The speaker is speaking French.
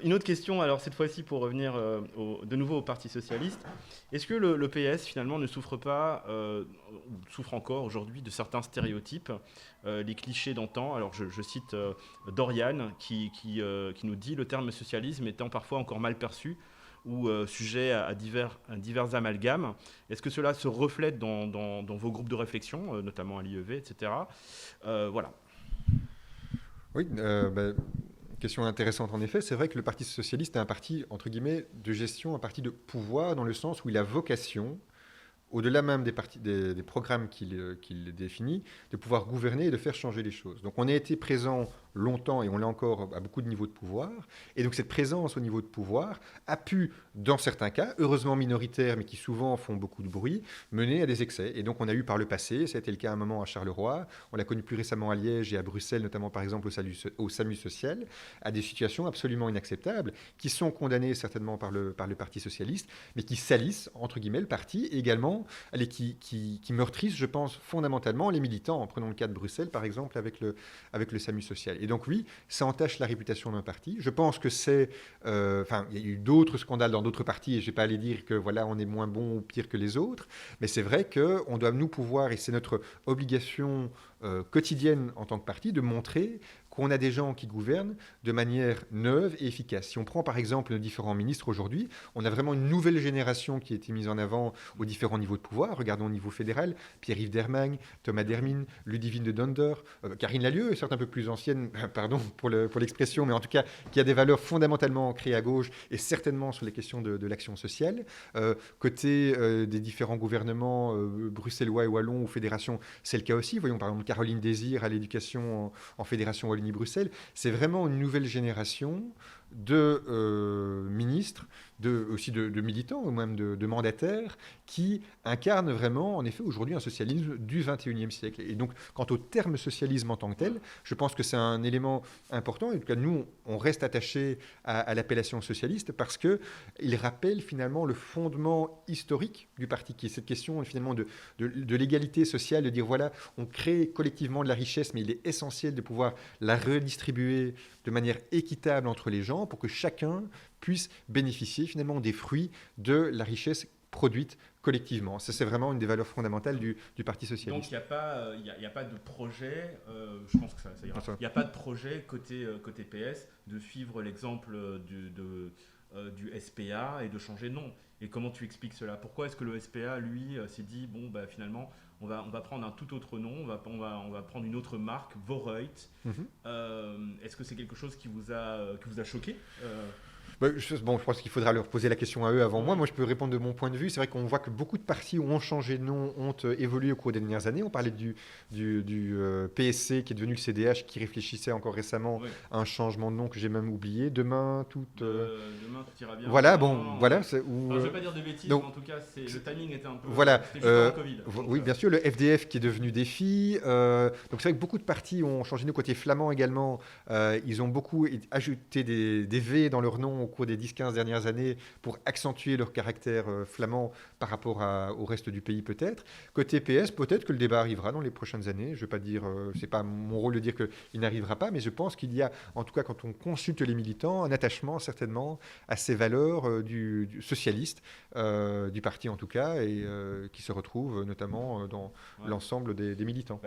Une autre question, alors cette fois-ci pour revenir de nouveau au Parti socialiste. Est-ce que le PS finalement ne souffre pas, ou souffre encore aujourd'hui de certains stéréotypes, les clichés d'antan? Alors je cite Dorian qui nous dit le terme socialisme étant parfois encore mal perçu ou sujet à divers amalgames. Est-ce que cela se reflète dans vos groupes de réflexion, notamment à l'IEV, etc. Voilà. Oui, question intéressante en effet. C'est vrai que le Parti socialiste est un parti, entre guillemets, de gestion, un parti de pouvoir, dans le sens où il a vocation, au-delà même des programmes qu'il définit, de pouvoir gouverner et de faire changer les choses. Donc on a été présent longtemps, et on l'est encore à beaucoup de niveaux de pouvoir, et donc cette présence au niveau de pouvoir a pu, dans certains cas, heureusement minoritaires, mais qui souvent font beaucoup de bruit, mener à des excès. Et donc on a eu par le passé, ça a été le cas à un moment à Charleroi, on l'a connu plus récemment à Liège et à Bruxelles, notamment par exemple au SAMU social, à des situations absolument inacceptables, qui sont condamnées certainement par le Parti socialiste, mais qui salissent, entre guillemets, le parti, et également qui meurtrissent, je pense, fondamentalement les militants. En prenant le cas de Bruxelles, par exemple, avec le SAMU social. Et donc oui, ça entache la réputation d'un parti. Je pense que c'est... Enfin, il y a eu d'autres scandales dans d'autres partis, et je ne vais pas aller dire que voilà, on est moins bon ou pire que les autres, mais c'est vrai qu'on doit nous pouvoir, et c'est notre obligation quotidienne en tant que parti, de montrer qu'on a des gens qui gouvernent de manière neuve et efficace. Si on prend par exemple nos différents ministres aujourd'hui, on a vraiment une nouvelle génération qui a été mise en avant aux différents niveaux de pouvoir. Regardons au niveau fédéral, Pierre-Yves Dermagne, Thomas Dermine, Ludivine de Donder, Karine Lallieu, certes un peu plus ancienne, pardon pour l'expression, mais en tout cas qui a des valeurs fondamentalement ancrées à gauche et certainement sur les questions de l'action sociale. Côté des différents gouvernements bruxellois et wallons ou fédérations, c'est le cas aussi. Voyons par exemple Caroline Désir à l'éducation en fédération Wallonie-Bruxelles. C'est vraiment une nouvelle génération de ministres, aussi de militants ou même de mandataires qui incarnent vraiment, en effet, aujourd'hui un socialisme du XXIe siècle. Et donc, quant au terme socialisme en tant que tel, je pense que c'est un élément important. En tout cas, nous, on reste attachés à l'appellation socialiste parce qu'il rappelle finalement le fondement historique du parti, qui est cette question finalement de l'égalité sociale, de dire voilà, on crée collectivement de la richesse, mais il est essentiel de pouvoir la redistribuer de manière équitable entre les gens pour que chacun puisse bénéficier finalement des fruits de la richesse produite collectivement. Ça, c'est vraiment une des valeurs fondamentales du Parti Donc il socialiste. n'y a, pas, y a pas de projet, je pense que ça ira, il n'y a pas de projet côté PS de suivre l'exemple du SPA et de changer de nom. Et comment tu expliques cela? Pourquoi est-ce que le SPA, lui, s'est dit, bon, bah, finalement, on va prendre un tout autre nom, on va prendre une autre marque, Vorreut. Mhm. Est-ce que c'est quelque chose qui vous a choqué? Je pense qu'il faudra leur poser la question à eux avant moi. Oui. Moi, je peux répondre de mon point de vue. C'est vrai qu'on voit que beaucoup de partis ont changé de nom, ont évolué au cours des dernières années. On parlait du PSC qui est devenu le CDH, qui réfléchissait encore récemment Oui. à un changement de nom que j'ai même oublié. Demain, Demain, tout ira bien. voilà, Non, bon, non, voilà. enfin, je ne vais pas dire de bêtises, Donc, mais en tout cas, le timing était un peu. voilà, C'était juste avant le Covid. Donc, oui, bien sûr, le FDF qui est devenu Défi. Donc c'est vrai que beaucoup de partis ont changé de côté flamand également. Ils ont beaucoup ajouté des V dans leur nom au cours des 10-15 dernières années pour accentuer leur caractère flamand par rapport au reste du pays peut-être. Côté PS, peut-être que le débat arrivera dans les prochaines années. Je ne vais pas dire, c'est pas mon rôle de dire qu'il n'arrivera pas, mais je pense qu'il y a, en tout cas quand on consulte les militants, un attachement certainement à ces valeurs du socialiste, du parti en tout cas, et qui se retrouvent notamment dans ouais. l'ensemble des militants.